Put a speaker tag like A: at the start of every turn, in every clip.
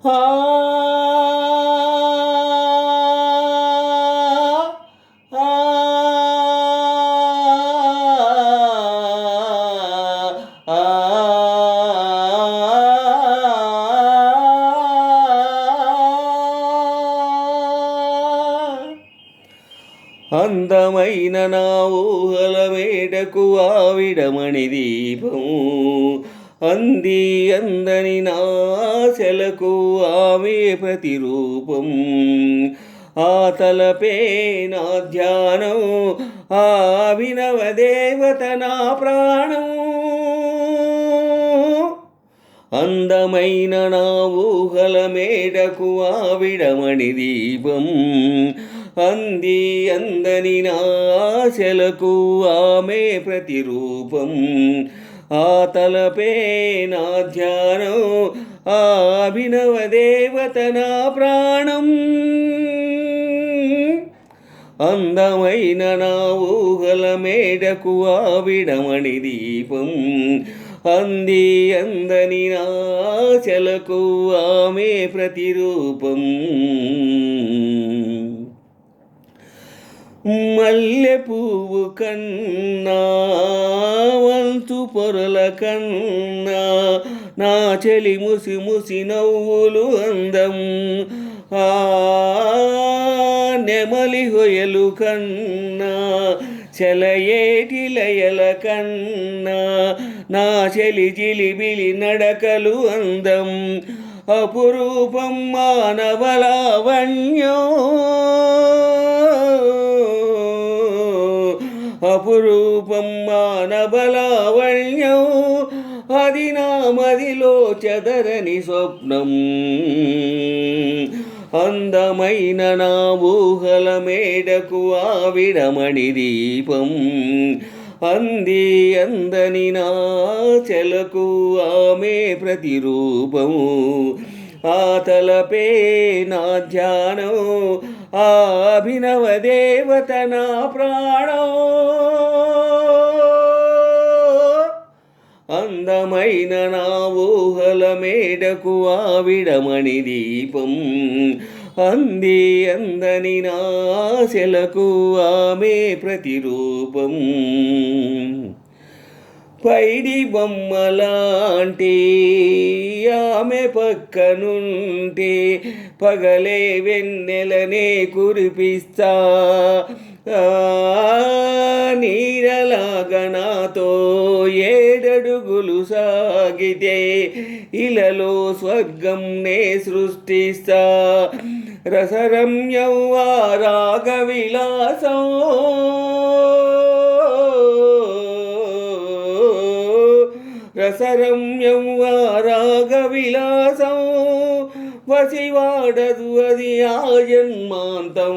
A: ఆ అందమైన నా ఊహల మేడకు ఆవిడమణి దీపం అంది అందని నాశలకు ఆమె ప్రతిరూపం ఆ తలపే నా ధ్యానం ఆ అభినవ దేవత నా ప్రాణం అందమైన నా ఊహల మేడకు ఆవిడమణి దీపం అంది అందని నాశలకు ఆమె ప్రతిరూపం ఆ తలపే నా ధ్యానం ఆ అభినవ దేవత నా ప్రాణం అందమైన నా ఊహల మేడకు ఆవిడమణి దీపం అంది అందని నాశలకు ఆమె ప్రతిరూపం మల్లె పువ్వు కన్నా వంతు పొరల కన్నా నా చెలి ముసి ముసి నవ్వులు అందం ఆ నెమలి హొయలు కన్నా చెలయేటి లయల కన్నా నా చెలి జిలిబిలి నడకలు అందం అపురూపం మానవలావణ్యం అపురూపం మానవలావణ్యం అది నా మదిలో చెదరని స్వప్నం అందమైన నా ఊహల మేడకు ఆవిడమణి దీపం అంది అందని నాశలకు ఆమె ప్రతిరూపం ఆ తలపే నా ధ్యానం ఆ అభినవ దేవత నా ప్రాణం అందమైన నా ఊహల మేడకు ఆవిడమణి దీపం అంది అందని నాశలకు ఆమె ప్రతిరూపం పైడి బొమ్మలాంటి ఆమె పక్కనుంటే పగలే వెన్నెలనే కురిపిస్తా నీరలాగా నాతో ఏడడుగులు సాగితే ఇలలో స్వర్గం నే సృష్టిస్తా రసరమ్యం రాగ విలాసం రసరమ్యం రాగ విలాసం వసివాడదు అది ఆ జన్మాంతం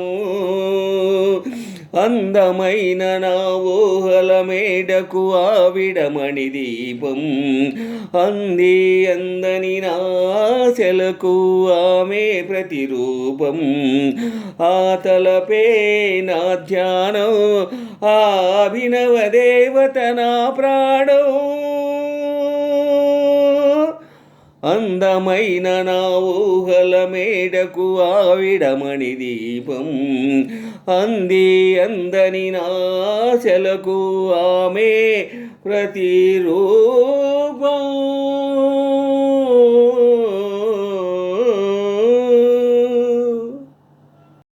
A: అందమైన నా ఊహల మేడకు ఆవిడమణి దీపం అంది అందని నాశలకు ఆమె ప్రతిరూపం ఆ తలపే నా ధ్యానం ఆ అభినవ దేవత నా ప్రాణం అందమైన నా ఊహల మేడకు ఆవిడమణి దీపం అంది అందని నాశలకు ఆమె ప్రతిరూపం